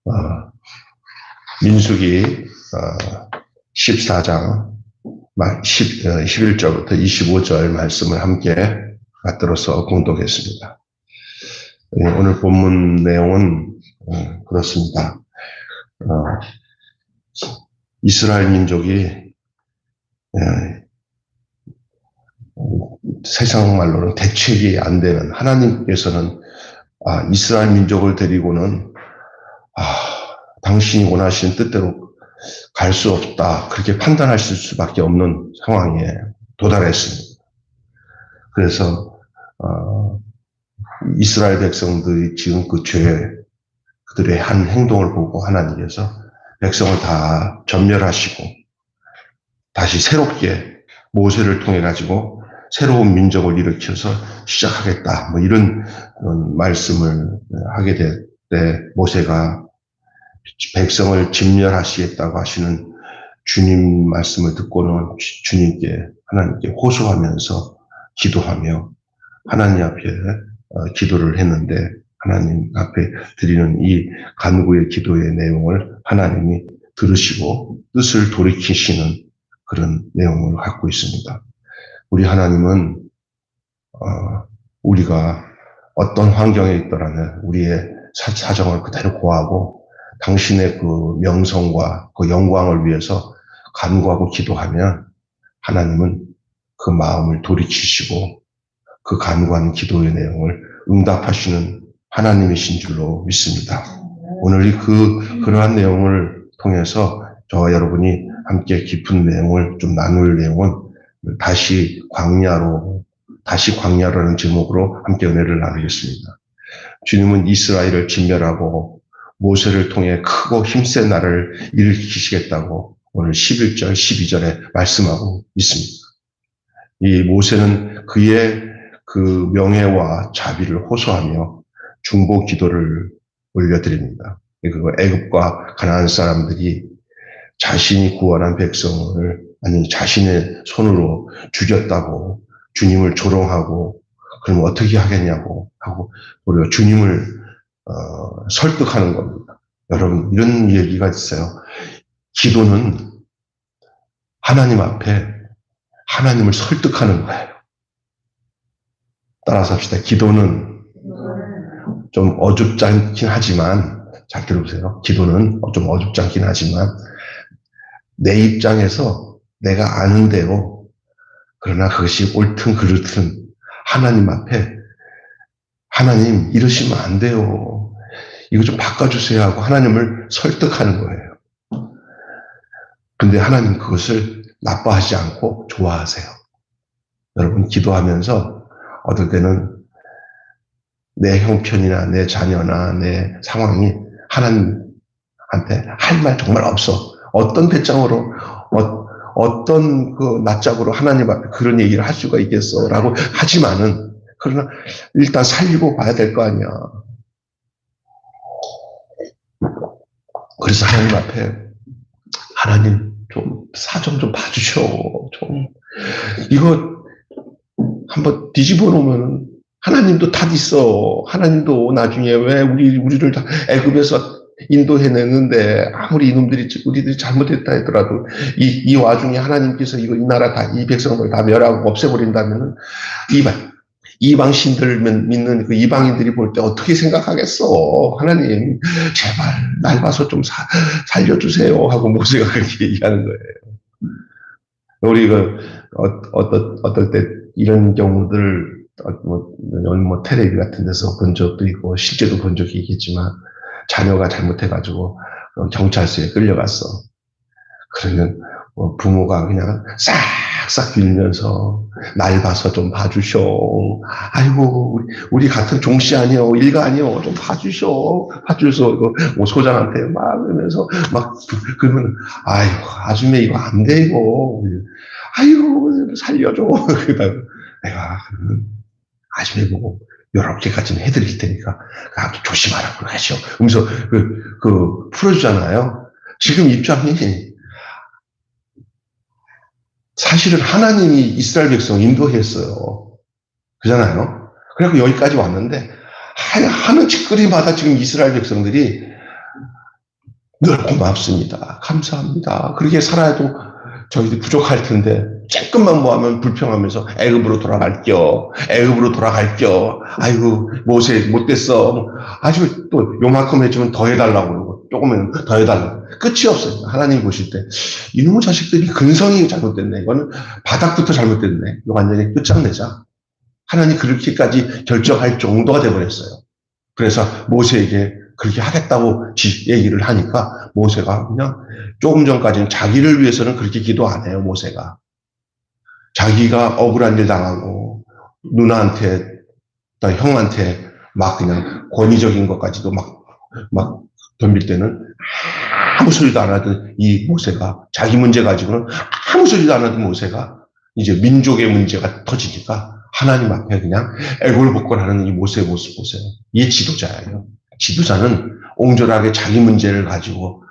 어, 민수기 14장 11절부터 25절 말씀을 함께 받들어서 공독했습니다. 오늘 본문 내용은 그렇습니다. 이스라엘 민족이 세상 말로는 대책이 안 되는, 하나님께서는 이스라엘 민족을 데리고는 당신이 원하시는 뜻대로 갈 수 없다, 그렇게 판단하실 수밖에 없는 상황에 도달했습니다. 그래서 이스라엘 백성들이 지금 그 죄, 그들의 한 행동을 보고 하나님께서 백성을 다 전멸하시고 다시 새롭게 모세를 통해 가지고 새로운 민족을 일으켜서 시작하겠다, 뭐 이런 말씀을 하게 될 때 모세가 백성을 진멸하시겠다고 하시는 주님 말씀을 듣고는 주님께, 하나님께 호소하면서 기도하며 하나님 앞에 기도를 했는데, 하나님 앞에 드리는 이 간구의 기도의 내용을 하나님이 들으시고 뜻을 돌이키시는 그런 내용을 갖고 있습니다. 우리 하나님은 우리가 어떤 환경에 있더라면 우리의 사정을 그대로 고하고 당신의 그 명성과 그 영광을 위해서 간구하고 기도하면 하나님은 그 마음을 돌이키시고 그 간구하는 기도의 내용을 응답하시는 하나님이신 줄로 믿습니다. 오늘 그러한 내용을 통해서 저와 여러분이 함께 깊은 내용을 좀 나눌 내용은 다시 광야라는 제목으로 함께 은혜를 나누겠습니다. 주님은 이스라엘을 진멸하고 모세를 통해 크고 힘센 나라를 일으키시겠다고 오늘 11절, 12절에 말씀하고 있습니다. 이 모세는 그의 그 명예와 자비를 호소하며 중보 기도를 올려드립니다. 애굽과 가나안 사람들이 자신이 구원한 백성을 자신의 손으로 죽였다고 주님을 조롱하고, 그럼 어떻게 하겠냐고 하고 우리가 주님을 설득하는 겁니다. 여러분, 이런 얘기가 있어요. 기도는 하나님 앞에 하나님을 설득하는 거예요. 따라서 합시다. 기도는 좀 어줍지 않긴 하지만, 잘 들어보세요. 기도는 좀 어줍지 않긴 하지만 내 입장에서 내가 아는 대로, 그러나 그것이 옳든 그렇든 하나님 앞에, 하나님 이러시면 안 돼요, 이거 좀 바꿔주세요 하고 하나님을 설득하는 거예요. 근데 하나님 그것을 나빠하지 않고 좋아하세요. 여러분, 기도하면서 어떨 때는 내 형편이나 내 자녀나 내 상황이 하나님한테 할 말 정말 없어, 어떤 배짱으로 어떤 그 낯짝으로 하나님 앞에 그런 얘기를 할 수가 있겠어 라고 하지만은, 그러나 일단 살리고 봐야 될 거 아니야. 그래서 하나님 앞에, 하나님 좀 사정 좀 봐주셔, 좀 이거 한번 뒤집어 놓으면 하나님도 탓 있어. 하나님도 나중에 왜 우리를 다 애굽에서 인도해냈는데 아무리 우리들이 잘못했다 하더라도 이 와중에 하나님께서 이 나라 이 백성을 다 멸하고 없애버린다면은 이방신들 믿는 그 이방인들이 볼 때 어떻게 생각하겠어. 하나님 제발 날 봐서 좀 살려주세요 하고 모세가 그렇게 얘기하는 거예요. 우리가 어떨 때 이런 경우들 뭐 텔레비 같은 데서 본 적도 있고 실제도 본 적이 있겠지만, 자녀가 잘못해가지고 경찰서에 끌려갔어. 그러면 부모가 그냥 싹싹 빌면서 날 봐서 좀 봐주셔. 아이고 우리 같은 종씨 아니요, 일가 아니요, 좀 봐주셔. 뭐 소장한테 막 그러면서 막 그러면, 아이고 아줌마 이거 안 돼 이거. 아이고 살려줘. 그러다가 내가 아줌마 보고 여러 개까지는 해드릴 테니까 아주 조심하라고 하시오. 그러면서 풀어주잖아요. 지금 입장이 사실은 하나님이 이스라엘 백성 인도했어요. 그잖아요. 그래서 여기까지 왔는데 하는 짓거리마다 지금 이스라엘 백성들이 늘 고맙습니다. 감사합니다. 그렇게 살아도 저희도 부족할 텐데 조금만 뭐하면 불평하면서 애굽으로 돌아갈게요. 애굽으로 돌아갈게요. 아이고 모세 못됐어. 아주 또 요만큼 해주면 더 해달라고 그러고 조금은 더 해달라고. 끝이 없어요. 하나님 보실 때 이놈의 자식들이 근성이 잘못됐네. 이거는 바닥부터 잘못됐네. 이거 완전히 끝장내자. 하나님 그렇게까지 결정할 정도가 돼버렸어요. 그래서 모세에게 그렇게 하겠다고 얘기를 하니까 모세가 그냥 조금 전까지는 자기를 위해서는 그렇게 기도 안 해요. 모세가. 자기가 억울한 일 당하고 누나한테 형한테 막 그냥 권위적인 것까지도 막 덤빌 때는 아무 소리도 안 하던 이 모세가 자기 문제 가지고는 아무 소리도 안 하던 모세가 이제 민족의 문제가 터지니까 하나님 앞에 그냥 애골복골하는 이 모세의 모습 보세요. 이 지도자예요. 지도자는 옹졸하게 자기 문제를 가지고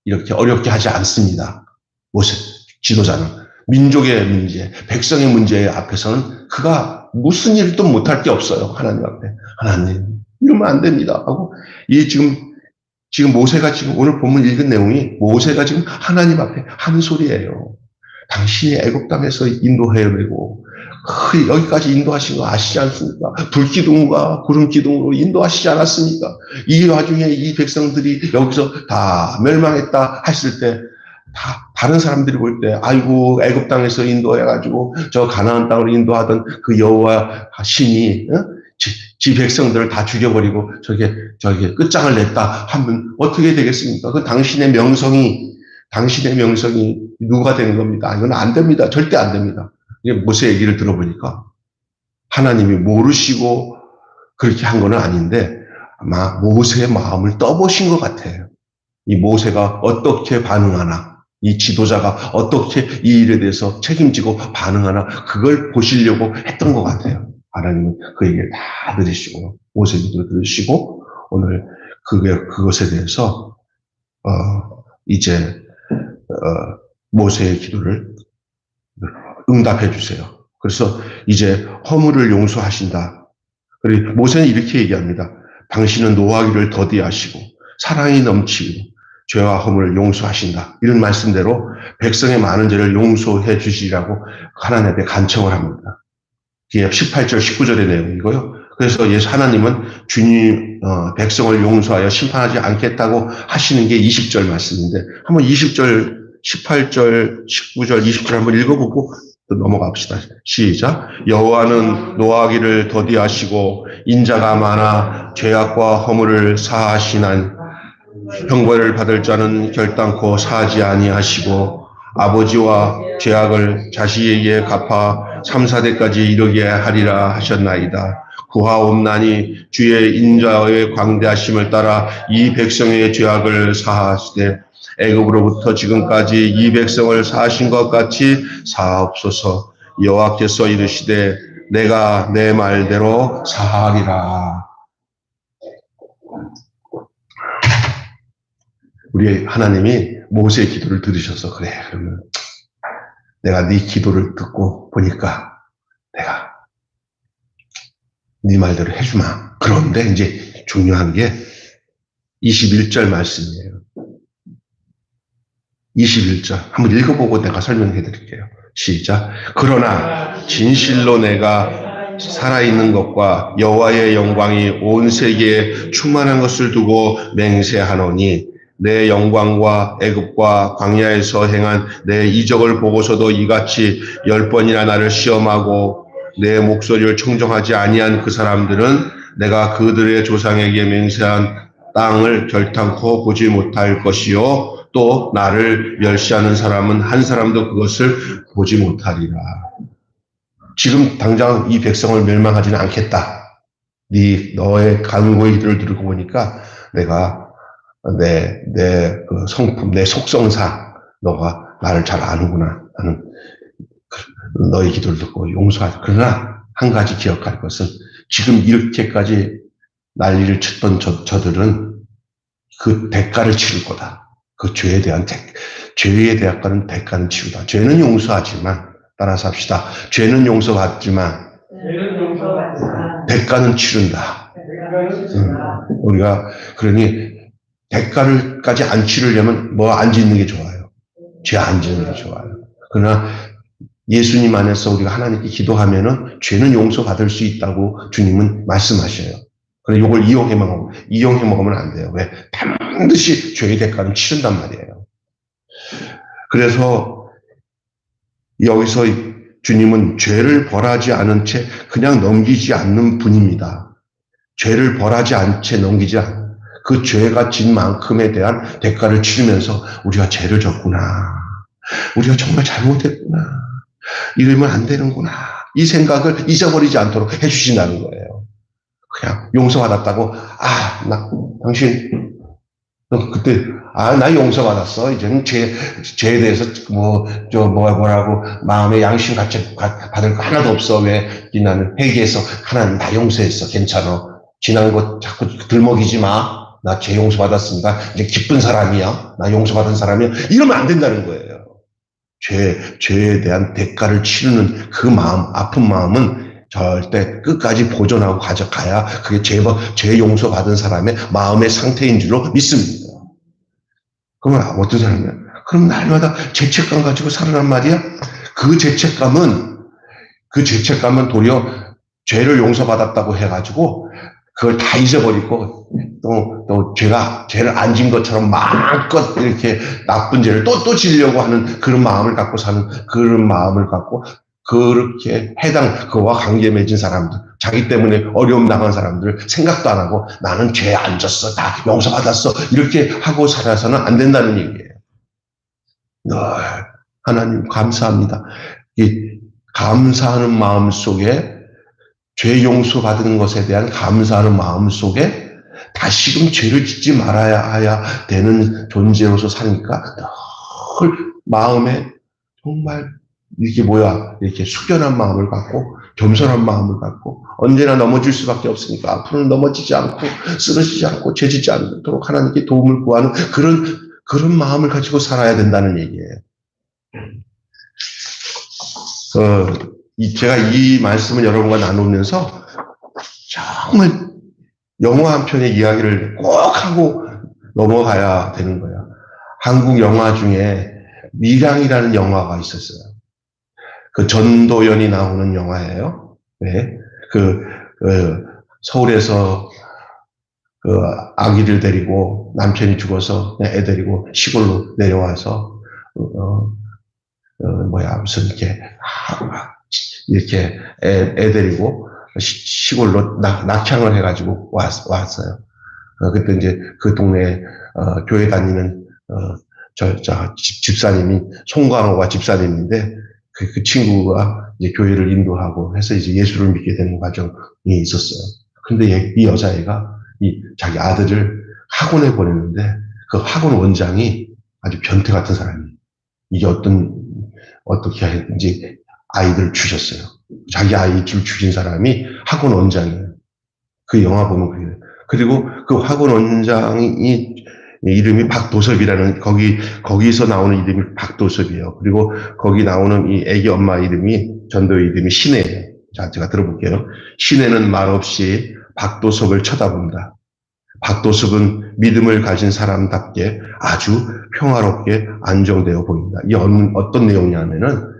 이렇게 어렵게 하지 않습니다. 모세 지도자는 민족의 문제, 백성의 문제 앞에서는 그가 무슨 일도 못할 게 없어요. 하나님 앞에. 하나님 이러면 안 됩니다. 하고 이 지금 모세가 지금 오늘 본문 읽은 내용이 모세가 지금 하나님 앞에 한 소리예요. 당신이 애굽 땅에서 인도해내고 여기까지 인도하신 거 아시지 않습니까? 불기둥과 구름기둥으로 인도하시지 않았습니까? 이 와중에 이 백성들이 여기서 다 멸망했다 했을 때 다른 사람들이 볼 때 아이고 애굽 땅에서 인도해가지고 저 가나안 땅으로 인도하던 그 여호와 신이 지 백성들을 다 죽여버리고 저게 끝장을 냈다 하면 어떻게 되겠습니까? 그 당신의 명성이 누가 되는 겁니다. 이건 안 됩니다. 절대 안 됩니다. 모세 얘기를 들어보니까 하나님이 모르시고 그렇게 한 건 아닌데 아마 모세의 마음을 떠보신 것 같아요. 이 모세가 어떻게 반응하나, 이 지도자가 어떻게 이 일에 대해서 책임지고 반응하나 그걸 보시려고 했던 것 같아요. 하나님은 그 얘기를 다 들으시고 모세 기도를 들으시고 오늘 그것에 대해서 이제 모세의 기도를 응답해 주세요. 그래서 이제 허물을 용서하신다. 그리고 모세는 이렇게 얘기합니다. 당신은 노하기를 더디하시고 사랑이 넘치고 죄와 허물을 용서하신다. 이런 말씀대로 백성의 많은 죄를 용서해 주시라고 하나님 앞에 간청을 합니다. 이게 18절, 19절의 내용이고요. 그래서 하나님은 주님 백성을 용서하여 심판하지 않겠다고 하시는 게 20절 말씀인데 한번 20절, 18절, 19절, 20절 한번 읽어보고 또 넘어갑시다. 시작. 여호와는 노하기를 더디하시고 인자가 많아 죄악과 허물을 사하시난 형벌을 받을 자는 결단코 사하지 아니하시고 아버지와 죄악을 자식에게 갚아 3, 4대까지 이르게 하리라 하셨나이다. 구하옵나니 주의 인자의 광대하심을 따라 이 백성의 죄악을 사하시되 애굽으로부터 지금까지 이 백성을 사하신 것 같이 사하옵소서. 여호와께서 이르시되 내가 내 말대로 사하리라. 우리 하나님이 모세의 기도를 들으셔서 그래 그러면 내가 네 기도를 듣고 보니까 내가 네 말대로 해주마. 그런데 이제 중요한 게 21절 말씀이에요. 21절 한번 읽어보고 내가 설명해 드릴게요. 시작. 그러나 진실로 내가 살아있는 것과 여호와의 영광이 온 세계에 충만한 것을 두고 맹세하노니 내 영광과 애굽과 광야에서 행한 내 이적을 보고서도 이같이 10번이나 나를 시험하고 내 목소리를 청정하지 아니한 그 사람들은 내가 그들의 조상에게 맹세한 땅을 결탄코 보지 못할 것이요 또 나를 멸시하는 사람은 한 사람도 그것을 보지 못하리라. 지금 당장 이 백성을 멸망하지는 않겠다. 너의 간구의 기도를 들고 보니까 내가 내 그 성품, 내 속성상 너가 나를 잘 아는구나 하는 너의 기도를 듣고 용서하자. 그러나 한 가지 기억할 것은 지금 이렇게까지 난리를 쳤던 저들은 그 대가를 치를 거다. 그 죄에 대한 죄에 대한 대가는 치르다. 죄는 용서하지만 따라서 합시다. 죄는 용서받지만 대가는 치른다. 우리가 그러니 대가를까지 안 치르려면 뭐 안 짓는 게 좋아요. 죄 안 짓는 게 좋아요. 그러나 예수님 안에서 우리가 하나님께 기도하면은 죄는 용서받을 수 있다고 주님은 말씀하셔요. 그래, 이걸 이용해 먹으면 안 돼요. 왜? 반드시 죄의 대가는 치른단 말이에요. 그래서 여기서 주님은 죄를 벌하지 않은 채 그냥 넘기지 않는 분입니다. 죄를 벌하지 않은 채 넘기지 않는 그 죄가 진 만큼에 대한 대가를 치르면서 우리가 죄를 졌구나. 우리가 정말 잘못했구나. 이러면 안 되는구나. 이 생각을 잊어버리지 않도록 해주신다는 거예요. 그냥 용서받았다고, 당신, 너 그때, 나 용서받았어. 이제는 죄에 대해서 뭐라고, 마음의 양심 같이 받을 거 하나도 없어. 왜? 나는 회개해서 하나님 다 용서했어. 괜찮아. 지난 거 자꾸 들먹이지 마. 나 죄 용서받았으니까 이제 기쁜 사람이야. 나 용서받은 사람이야. 이러면 안 된다는 거예요. 죄에 대한 대가를 치르는 그 마음, 아픈 마음은 절대 끝까지 보존하고 가져가야 그게 죄 용서받은 사람의 마음의 상태인 줄로 믿습니다. 그러면 어떤 사람이야? 그럼 날마다 죄책감 가지고 살아란 말이야? 그 죄책감은 도리어 죄를 용서받았다고 해가지고 그걸 다 잊어버리고 또 죄를 안 진 것처럼 마음껏 이렇게 나쁜 죄를 또 지려고 하는 그런 마음을 갖고 사는 그런 마음을 갖고 그렇게 그와 관계 맺은 사람들, 자기 때문에 어려움 당한 사람들 생각도 안 하고 나는 죄 안 졌어, 다 용서받았어 이렇게 하고 살아서는 안 된다는 얘기예요. 하나님 감사합니다. 이 감사하는 마음 속에 죄 용서받은 것에 대한 감사하는 마음 속에 다시금 죄를 짓지 말아야 되는 존재로서 사니까 늘 마음에 정말 이렇게 숙연한 마음을 갖고 겸손한 마음을 갖고 언제나 넘어질 수밖에 없으니까 앞으로는 넘어지지 않고 쓰러지지 않고 죄 짓지 않도록 하나님께 도움을 구하는 그런 마음을 가지고 살아야 된다는 얘기예요. 제가 이 말씀을 여러분과 나누면서 정말 영화 한 편의 이야기를 꼭 하고 넘어가야 되는 거예요. 한국 영화 중에 밀양이라는 영화가 있었어요. 그 전도연이 나오는 영화예요. 네. 서울에서 아기를 데리고 남편이 죽어서 애 데리고 시골로 내려와서 무슨 이렇게 애 데리고 시골로 낙향을 해가지고 왔어요. 그때 이제 그 동네에 교회 다니는 집사님이 송광호가 집사님인데 그 친구가 이제 교회를 인도하고 해서 이제 예수를 믿게 되는 과정이 있었어요. 근데 이 여자애가 자기 아들을 학원에 보냈는데 그 학원 원장이 아주 변태 같은 사람이 이게 어떻게 했는지 아이들을 주셨어요. 자기 아이를 죽인 사람이 학원 원장이에요. 그 영화 보면 그래요. 그리고 그 학원 원장이 이름이 박도섭이라는 거기서 나오는 이름이 박도섭이에요. 그리고 거기 나오는 이 애기 엄마 이름이 전도의 이름이 신혜예요. 자, 제가 들어볼게요. 신혜는 말없이 박도섭을 쳐다본다. 박도섭은 믿음을 가진 사람답게 아주 평화롭게 안정되어 보인다. 이 어떤 내용이냐면은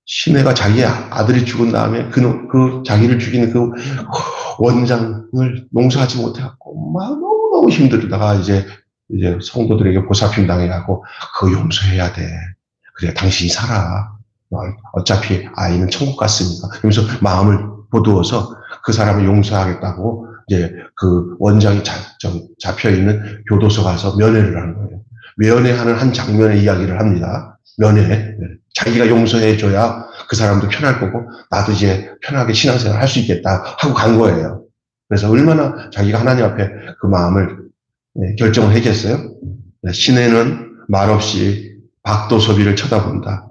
신혜가 자기 아들이 죽은 다음에 그 자기를 죽이는 그 원장을 용서하지 못해갖고 막 너무너무 힘들다가 이제 성도들에게 보살핌 당해갖고 그거 용서해야 돼. 그래 당신이 살아. 어차피 아이는 천국 갔으니까. 그러면서 마음을 보두어서 그 사람을 용서하겠다고 이제 그 원장이 잡혀있는 교도소 가서 면회를 하는 거예요. 면회하는 한 장면의 이야기를 합니다. 면회. 자기가 용서해줘야 그 사람도 편할 거고 나도 이제 편하게 신앙생활 할 수 있겠다 하고 간 거예요. 그래서 얼마나 자기가 하나님 앞에 그 마음을 결정을 했겠어요? 신혜는 말없이 박도섭이를 쳐다본다.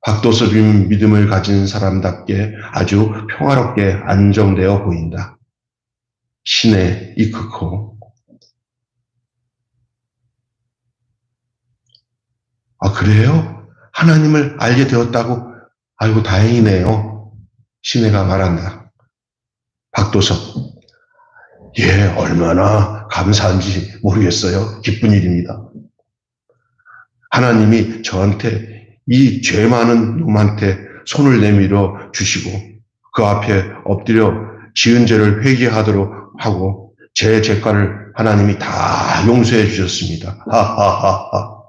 박도섭인 믿음을 가진 사람답게 아주 평화롭게 안정되어 보인다. 신혜 이크코. 아, 그래요? 하나님을 알게 되었다고? 아이고, 다행이네요. 신혜가 말한다. 박도섭. 예, 얼마나 감사한지 모르겠어요. 기쁜 일입니다. 하나님이 저한테 이 죄 많은 놈한테 손을 내밀어 주시고 그 앞에 엎드려 지은 죄를 회개하도록 하고 제 죄가를 하나님이 다 용서해 주셨습니다. 하하하하.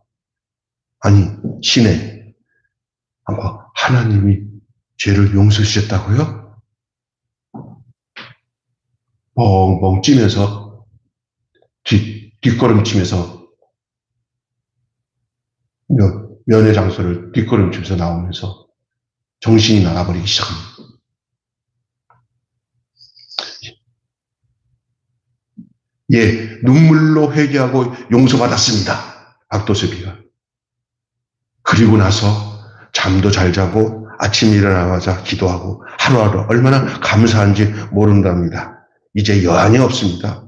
아니, 신에 하나님이 죄를 용서해 주셨다고요? 멍멍 찌면서 뒷걸음치면서 면회 장소를 뒷걸음치면서 나오면서 정신이 나가버리기 시작합니다. 예, 눈물로 회개하고 용서받았습니다. 박도섭이가. 그리고 나서 잠도 잘 자고 아침에 일어나자마자 기도하고 하루하루 얼마나 감사한지 모른답니다. 이제 여한이 없습니다.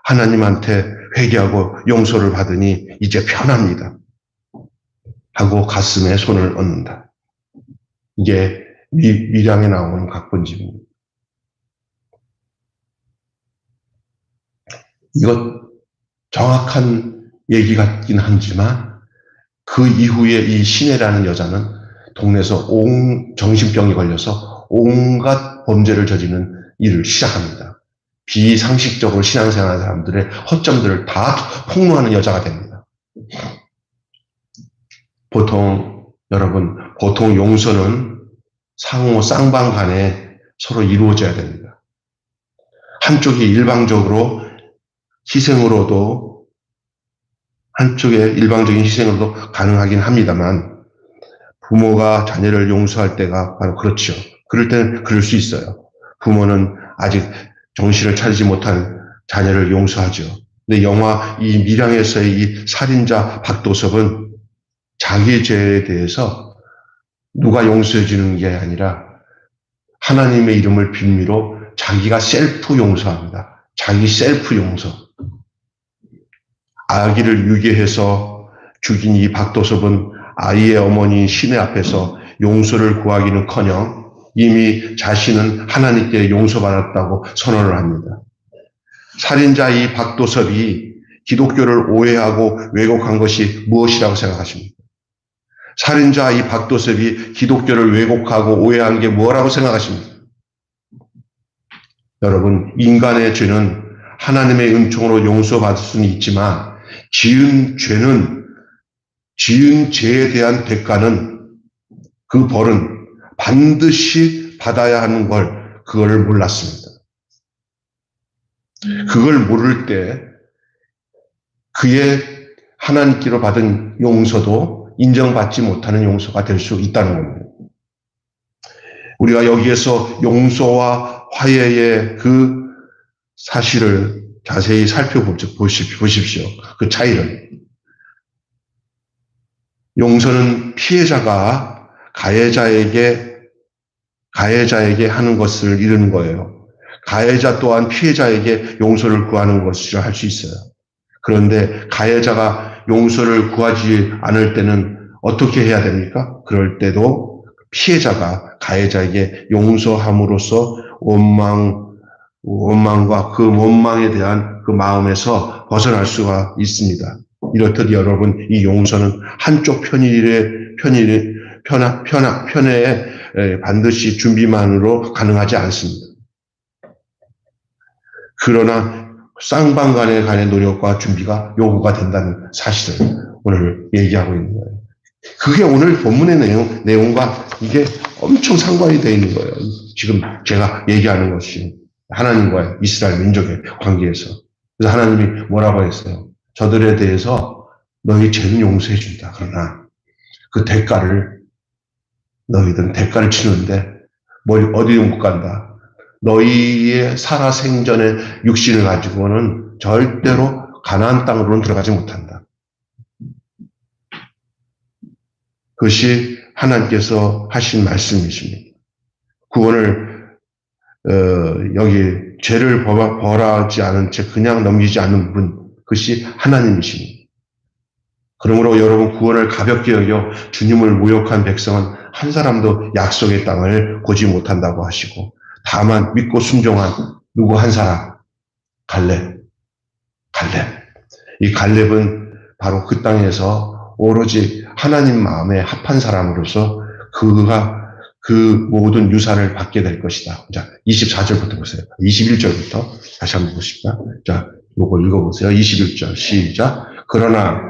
하나님한테 회개하고 용서를 받으니 이제 편합니다. 하고 가슴에 손을 얹는다. 이게 밀양에 나오는 각본집입니다. 이것 정확한 얘기 같긴 하지만 그 이후에 이 신혜라는 여자는 동네에서 정신병이 걸려서 온갖 범죄를 저지르는 일을 시작합니다. 비상식적으로 신앙생활하는 사람들의 허점들을 다 폭로하는 여자가 됩니다. 여러분, 보통 용서는 상호 쌍방 간에 서로 이루어져야 됩니다. 한쪽이 일방적으로 희생으로도, 한쪽의 일방적인 희생으로도 가능하긴 합니다만, 부모가 자녀를 용서할 때가 바로 그렇죠. 그럴 때는 그럴 수 있어요. 부모는 아직 정신을 차리지 못한 자녀를 용서하죠. 근데 영화 이 밀양에서의 이 살인자 박도섭은 자기 죄에 대해서 누가 용서해 주는 게 아니라 하나님의 이름을 빌미로 자기가 셀프 용서합니다. 자기 셀프 용서. 아기를 유괴해서 죽인 이 박도섭은 아이의 어머니 신의 앞에서 용서를 구하기는커녕 이미 자신은 하나님께 용서받았다고 선언을 합니다. 살인자 이 박도섭이 기독교를 오해하고 왜곡한 것이 무엇이라고 생각하십니까? 살인자 이 박도섭이 기독교를 왜곡하고 오해한 게 뭐라고 생각하십니까? 여러분, 인간의 죄는 하나님의 은총으로 용서받을 수는 있지만 지은 죄에 대한 대가는, 그 벌은 반드시 받아야 하는 그걸 몰랐습니다. 그걸 모를 때 그의 하나님께로 받은 용서도 인정받지 못하는 용서가 될 수 있다는 겁니다. 우리가 여기에서 용서와 화해의 그 사실을 자세히 살펴보십시오. 그 차이를. 용서는 피해자가 가해자에게 하는 것을 이루는 거예요. 가해자 또한 피해자에게 용서를 구하는 것을 할 수 있어요. 그런데 가해자가 용서를 구하지 않을 때는 어떻게 해야 됩니까? 그럴 때도 피해자가 가해자에게 용서함으로써 원망과 그 원망에 대한 그 마음에서 벗어날 수가 있습니다. 이렇듯 여러분, 이 용서는 한쪽 편에 반드시 준비만으로 가능하지 않습니다. 그러나 쌍방 간의 노력과 준비가 요구가 된다는 사실을 오늘 얘기하고 있는 거예요. 그게 오늘 본문의 내용과 이게 엄청 상관이 되어 있는 거예요. 지금 제가 얘기하는 것이 하나님과 이스라엘 민족의 관계에서. 그래서 하나님이 뭐라고 했어요? 저들에 대해서 너희 죄는 용서해 준다. 그러나 그 대가를, 너희들은 대가를 치는데 어디도 못 간다. 너희의 살아생전의 육신을 가지고는 절대로 가나안 땅으로는 들어가지 못한다. 그것이 하나님께서 하신 말씀이십니다. 구원을 여기 죄를 벌하지 않은 채 그냥 넘기지 않는 분, 그것이 하나님이십니다. 그러므로 여러분, 구원을 가볍게 여겨 주님을 모욕한 백성은 한 사람도 약속의 땅을 보지 못한다고 하시고, 다만 믿고 순종한 누구 한 사람, 갈렙. 갈렙. 이 갈렙은 바로 그 땅에서 오로지 하나님 마음에 합한 사람으로서 그가 그 모든 유산을 받게 될 것이다. 자, 24절부터 보세요. 21절부터 다시 한번 보십시다. 자, 요거 읽어보세요. 21절 시작. 그러나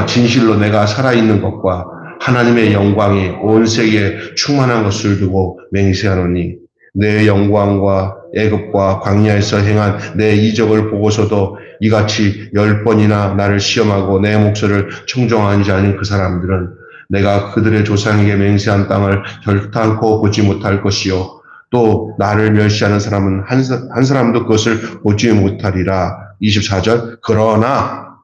진실로 내가 살아있는 것과 하나님의 영광이 온 세계에 충만한 것을 두고 맹세하노니 내 영광과 애굽과 광야에서 행한 내 이적을 보고서도 이같이 10번이나 나를 시험하고 내 목소리를 청종하지 않은 그 사람들은 내가 그들의 조상에게 맹세한 땅을 결탄코 보지 못할 것이요 또 나를 멸시하는 사람은 한 사람도 그것을 보지 못하리라. 24절. 그러나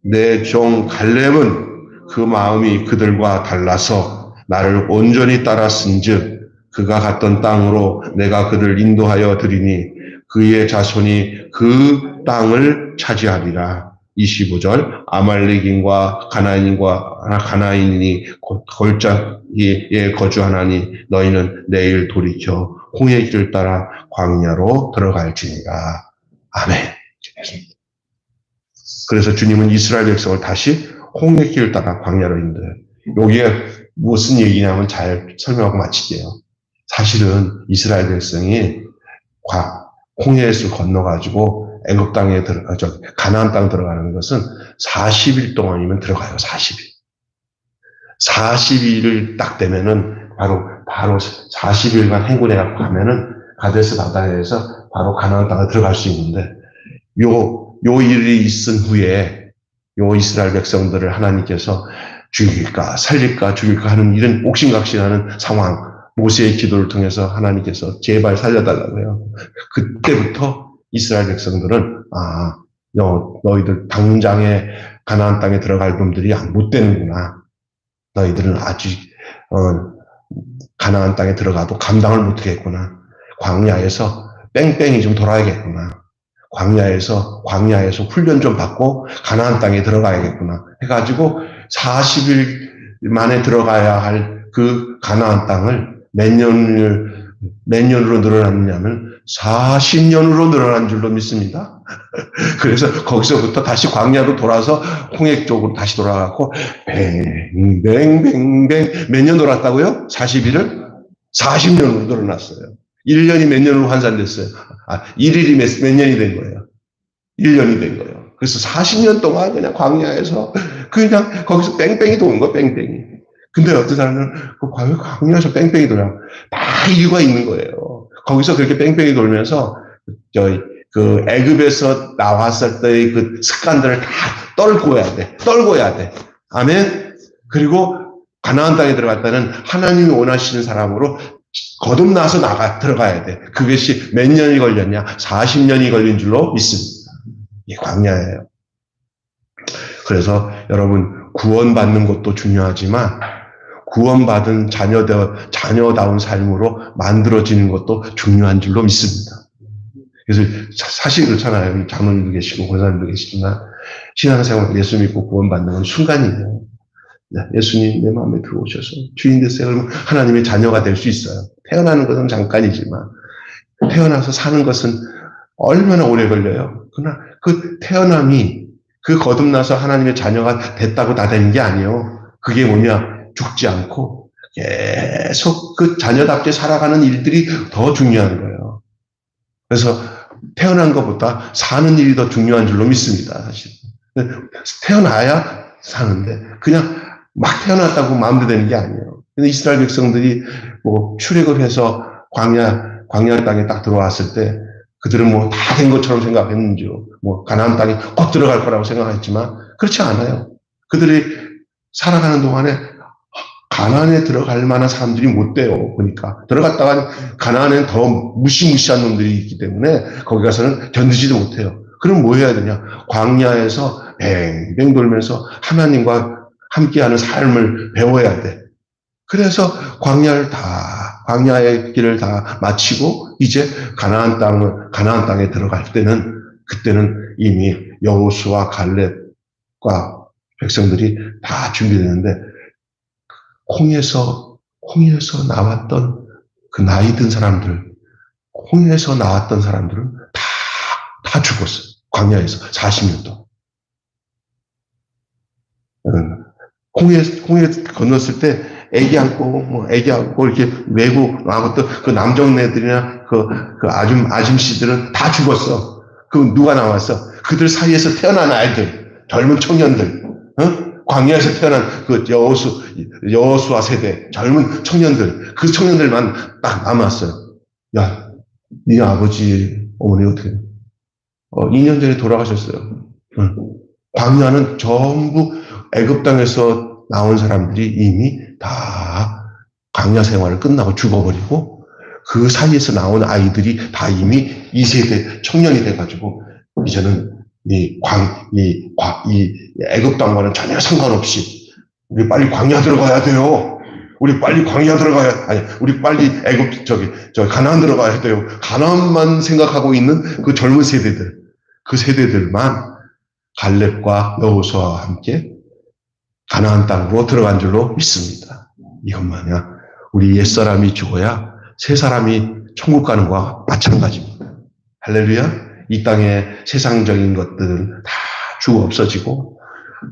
내 종 갈렙은 그 마음이 그들과 달라서 나를 온전히 따랐은즉 그가 갔던 땅으로 내가 그를 인도하여 드리니 그의 자손이 그 땅을 차지하리라. 25절. 아말렉인과 가나인이 골짜기에 거주하나니 너희는 내일 돌이켜 홍해 길을 따라 광야로 들어갈지니라. 아멘. 그래서 주님은 이스라엘 백성을 다시 홍해 길을 따라 광야로 인도해요. 이게 무슨 얘기냐면 잘 설명하고 마칠게요. 사실은 이스라엘 백성이 홍해에서 건너가지고 애굽 땅에 가나안 땅 들어가는 것은 40일 동안이면 들어가요. 40일. 40일을 딱 되면은 바로 40일간 행군해갖고 가면은 가데스 바다에서 바로 가나안 땅에 들어갈 수 있는데 요 일이 있은 후에 요 이스라엘 백성들을 하나님께서 죽일까 살릴까 죽일까 하는 이런 옥신각신하는 상황, 모세의 기도를 통해서 하나님께서 제발 살려달라고 해요. 그때부터 이스라엘 백성들은 너희들 당장에 가나안 땅에 들어갈 놈들이 못 되는구나. 너희들은 아직 가나안 땅에 들어가도 감당을 못하겠구나. 광야에서 뺑뺑이 좀 돌아야겠구나. 광야에서 훈련 좀 받고 가나안 땅에 들어가야겠구나 해가지고 40일 만에 들어가야 할 그 가나안 땅을 몇 년으로 늘어났느냐면 40년으로 늘어난 줄로 믿습니다. 그래서 거기서부터 다시 광야로 돌아서 홍해 쪽으로 다시 돌아가고 뱅뱅뱅뱅 몇 년 돌았다고요? 40일을? 40년으로 늘어났어요. 1년이 몇 년으로 환산됐어요? 1일이 몇 년이 된 거예요? 1년이 된 거예요. 그래서 40년 동안 그냥 광야에서 그냥 거기서 뺑뺑이 도는 거예요, 뺑뺑이. 근데 어떤 사람은 광야에서 뺑뺑이 돌아. 다 이유가 있는 거예요. 거기서 그렇게 뺑뺑이 돌면서 그 애굽에서 나왔을 때의 그 습관들을 다 떨궈야 돼. 아멘. 그리고 가나안 땅에 들어갔다는 하나님이 원하시는 사람으로 거듭나서 들어가야 돼. 그것이 몇 년이 걸렸냐? 40년이 걸린 줄로 믿습니다. 이 광야예요. 그래서 여러분 구원받는 것도 중요하지만 구원받은 자녀다운 삶으로 만들어지는 것도 중요한 줄로 믿습니다. 그래서 사실 그렇잖아요. 장로님도 계시고 권사님도 계시지만 신앙생활 예수 믿고 구원받는 건 순간이에요. 예수님 내 마음에 들어오셔서 주인 되세요. 그러면 하나님의 자녀가 될 수 있어요. 태어나는 것은 잠깐이지만 태어나서 사는 것은 얼마나 오래 걸려요. 그러나 그 태어남이 그 거듭나서 하나님의 자녀가 됐다고 다 되는 게 아니에요. 그게 뭐냐? 죽지 않고 계속 그 자녀답게 살아가는 일들이 더 중요한 거예요. 그래서 태어난 것보다 사는 일이 더 중요한 줄로 믿습니다. 사실 태어나야 사는데 그냥 막 태어났다고 마음대로 되는 게 아니에요. 근데 이스라엘 백성들이 출애굽을 해서 광야 땅에 딱 들어왔을 때 그들은 다 된 것처럼 생각했는지 가나안 땅에 꼭 들어갈 거라고 생각했지만 그렇지 않아요. 그들이 살아가는 동안에 가나안에 들어갈 만한 사람들이 못 돼요. 보니까 들어갔다가 가나안에는 더 무시무시한 놈들이 있기 때문에 거기 가서는 견디지도 못해요. 그럼 뭐 해야 되냐? 광야에서 뱅뱅 돌면서 하나님과 함께하는 삶을 배워야 돼. 그래서 광야의 길을 다 마치고 이제 가나안 땅에 들어갈 때는 그때는 이미 여호수아 갈렙과 백성들이 다 준비되는데 홍해에서 나왔던 그 나이 든 사람들 홍해에서 나왔던 사람들은 다 죽었어요. 광야에서 40년 동안. 홍해 건넜을 때 애기 안고 이렇게 메고 나왔던 그 남정네들이나 그 아줌씨들은 다 죽었어. 그 누가 나왔어? 그들 사이에서 태어난 아이들, 젊은 청년들, 광야에서 태어난 그 여호수아 세대, 젊은 청년들, 그 청년들만 딱 남았어요. 야, 네 아버지, 어머니 어떻게? 2년 전에 돌아가셨어요. 광야는 전부 애굽 땅에서 나온 사람들이 이미 다 광야 생활을 끝나고 죽어버리고 그 사이에서 나온 아이들이 다 이미 2세대 청년이 돼가지고 이제는 이 애굽 땅과는 전혀 상관없이 우리 빨리 광야 들어가야 돼요. 우리 빨리 광야 우리 빨리 애굽 가나안 들어가야 돼요. 가나안만 생각하고 있는 그 젊은 세대들, 그 세대들만 갈렙과 여호수아와 함께 가나안 땅으로 들어간 줄로 믿습니다. 이것만야 우리 옛사람이 죽어야 새사람이 천국 가는 것과 마찬가지입니다. 할렐루야. 이 땅의 세상적인 것들은 다 죽어 없어지고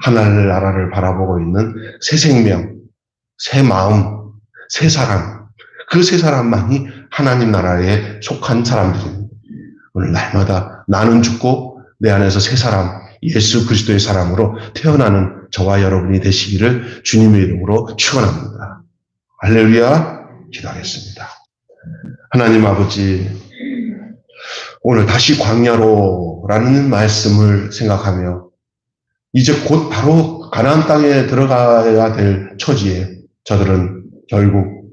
하나님 나라를 바라보고 있는 새 생명, 새 마음, 새 사람, 그 새 사람만이 하나님 나라에 속한 사람들입니다. 오늘 날마다 나는 죽고 내 안에서 새 사람, 예수 그리스도의 사람으로 태어나는 저와 여러분이 되시기를 주님의 이름으로 축원합니다. 할렐루야. 기도하겠습니다. 하나님 아버지, 오늘 다시 광야로라는 말씀을 생각하며 이제 곧 바로 가나안 땅에 들어가야 될 처지에 저들은 결국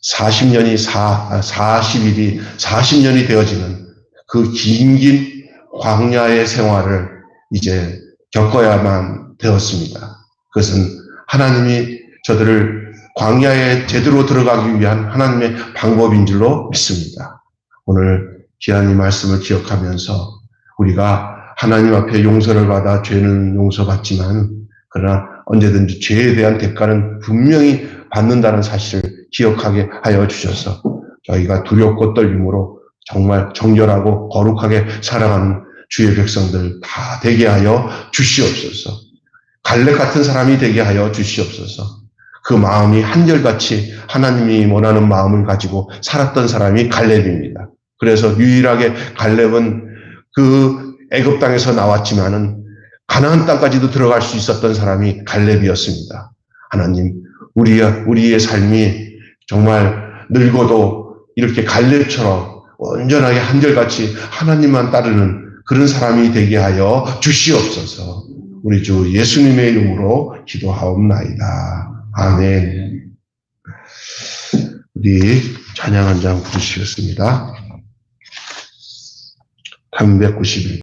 40일이 되어지는 그 긴 광야의 생활을 이제 겪어야만 되었습니다. 그것은 하나님이 저들을 광야에 제대로 들어가기 위한 하나님의 방법인 줄로 믿습니다. 오늘 귀한 이 말씀을 기억하면서 우리가 하나님 앞에 용서를 받아 죄는 용서받지만 그러나 언제든지 죄에 대한 대가는 분명히 받는다는 사실을 기억하게 하여 주셔서 저희가 두렵고 떨림으로 정말 정결하고 거룩하게 살아가는 주의 백성들 다 되게 하여 주시옵소서. 갈렙 같은 사람이 되게 하여 주시옵소서. 그 마음이 한결같이 하나님이 원하는 마음을 가지고 살았던 사람이 갈렙입니다. 그래서 유일하게 갈렙은 그 애굽 땅에서 나왔지만은 가나안 땅까지도 들어갈 수 있었던 사람이 갈렙이었습니다. 하나님, 우리의 삶이 정말 늙어도 이렇게 갈렙처럼 온전하게 한결같이 하나님만 따르는 그런 사람이 되게 하여 주시옵소서. 우리 주 예수님의 이름으로 기도하옵나이다. 아멘. 우리 찬양 한 장 부르시겠습니다. 391